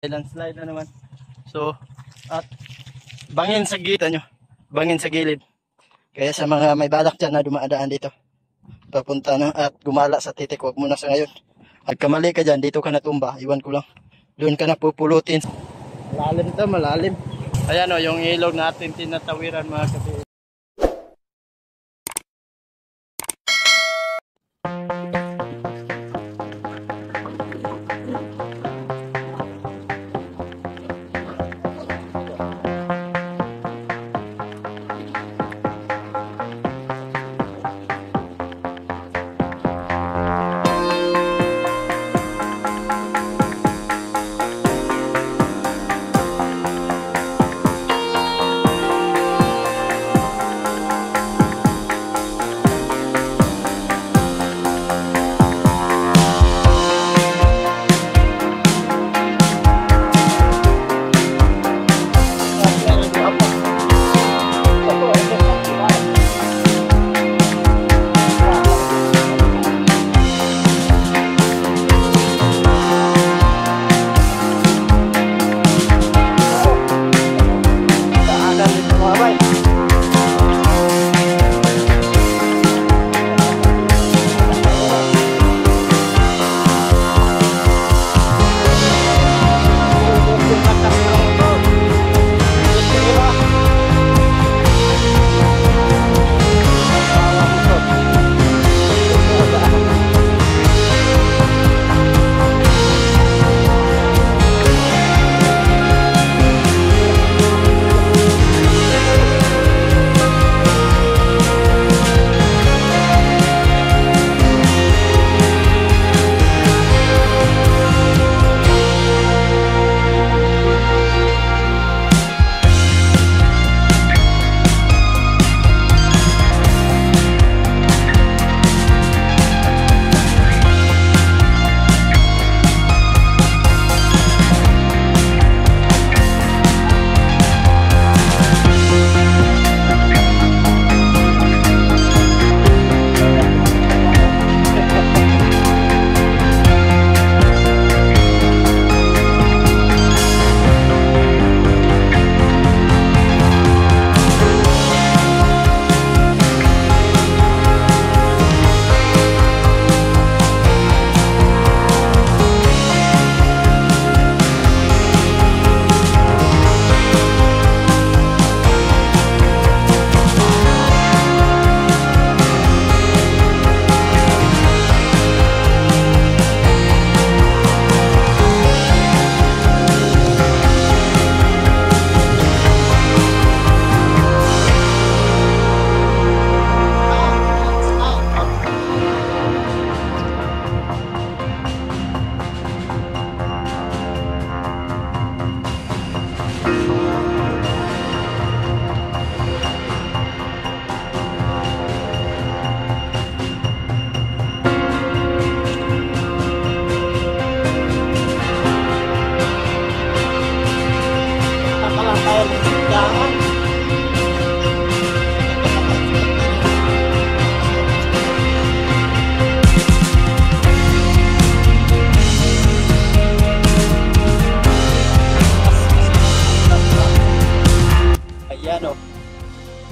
Landslide na naman. So, at bangin sa gilid nyo. Bangin sa gilid. Kaya sa mga may balak dyan na dumadaan dito, papunta na at gumala sa titik, huwag muna sa ngayon. At kamali ka dyan, dito ka natumba, iwan ko lang. Doon ka na pupulutin. Malalim to, malalim. Ayan o, yung ilog natin tinatawiran mga kapatid.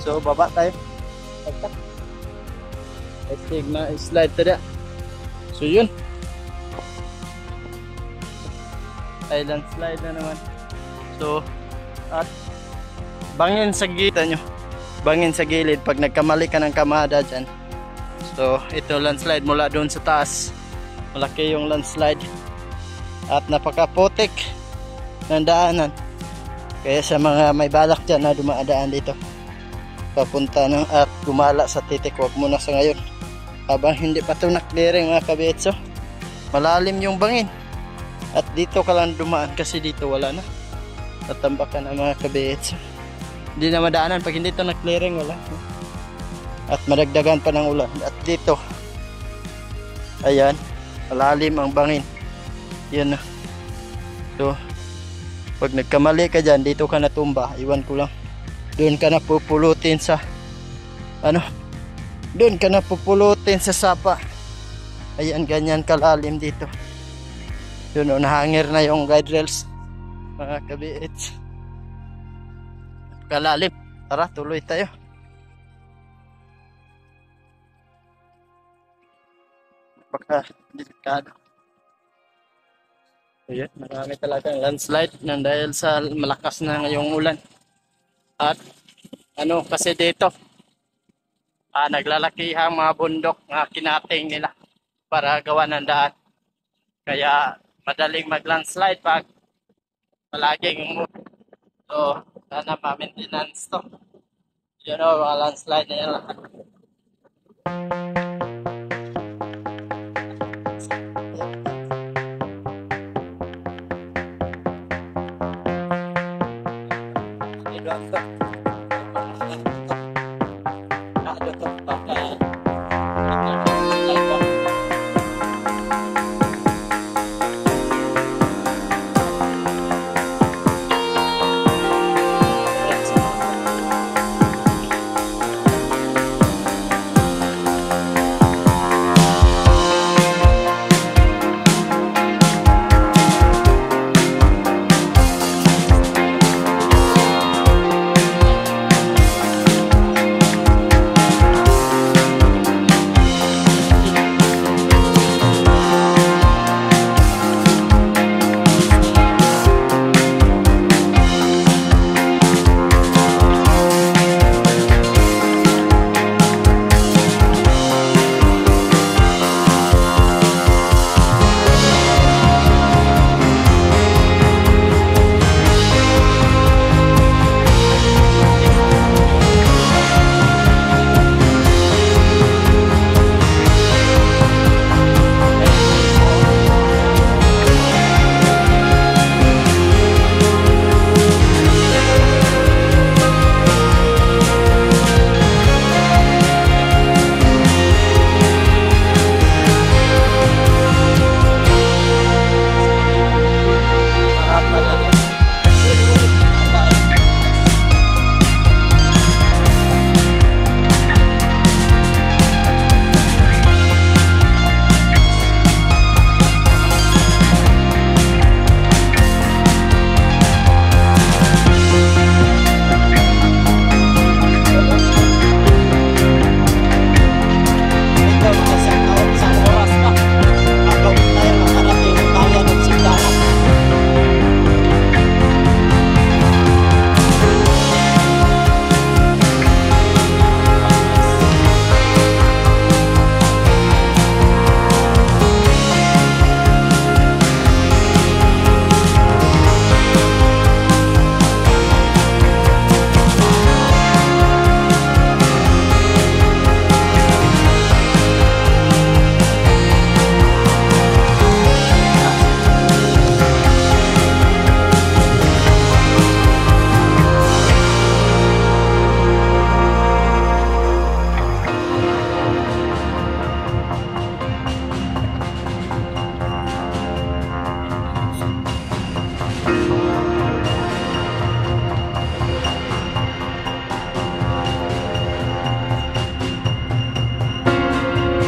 So baba tayo. Estig na slide tadi. So yun. Island slide na naman. So at bangin sa gilid nyo. Bangin sa gilid pag nagkamali ka ng kamada dyan. So ito landslide mula doon sa taas. Malaki yung landslide. At napakaputik ng daanan. Kaya sa mga may balak dyan na dumadaan dito, papunta ng at gumala sa titik, huwag muna sa ngayon habang hindi pa ito na-clearing mga kabetso. Malalim yung bangin at dito ka lang dumaan kasi dito wala na, natambakan ang mga kabetso. Hindi na madaanan pag hindi ito na-clearing, wala at madagdagan pa ng ulan. At dito ayan, malalim ang bangin. Yan na. So pag nagkamali ka dyan, dito ka natumba, iwan ko lang. Doon ka na pupulutin sa doon ka na pupulutin sa sapa. Ayan, ganyan kalalim dito. Doon, nahangir na yung guide rails. mga kabiits. Kalalim. Tara, tuloy tayo. Baka delikado. Ayan, marami talagang landslide nang dahil sa malakas na ngayong ulan. At ano kasi dito, naglalaki ang mga bundok na kinating nila para gawa ng daan. Kaya madaling mag-landslide pag palaging umulan. So, sana ma-maintenance to. You know, landslide na yan lahat.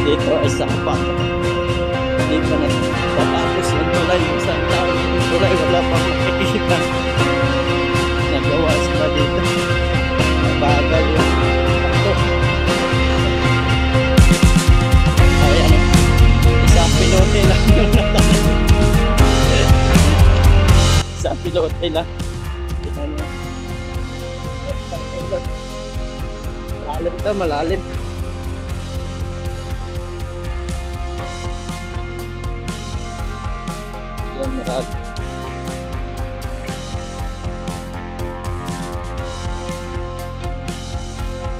Dito ay sapat. Hindi pa na tapos ng tulay ng isang taon. Yung tulay wala pang makikita. Nagawa sila dito. Mabagal yung ito. Ay ano, isang pilote lang yung natanan. Isang pilote lang. Malalim ito, malalim.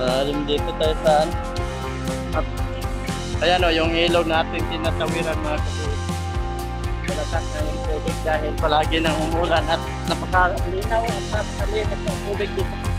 Malalim dito tayo saan. At ayan o, yung ilog natin tinatawiran mga kapatid. Malakas na yung tubig dahil palagi nang umulan at napakalinaw at napakalinis ng tubig dito.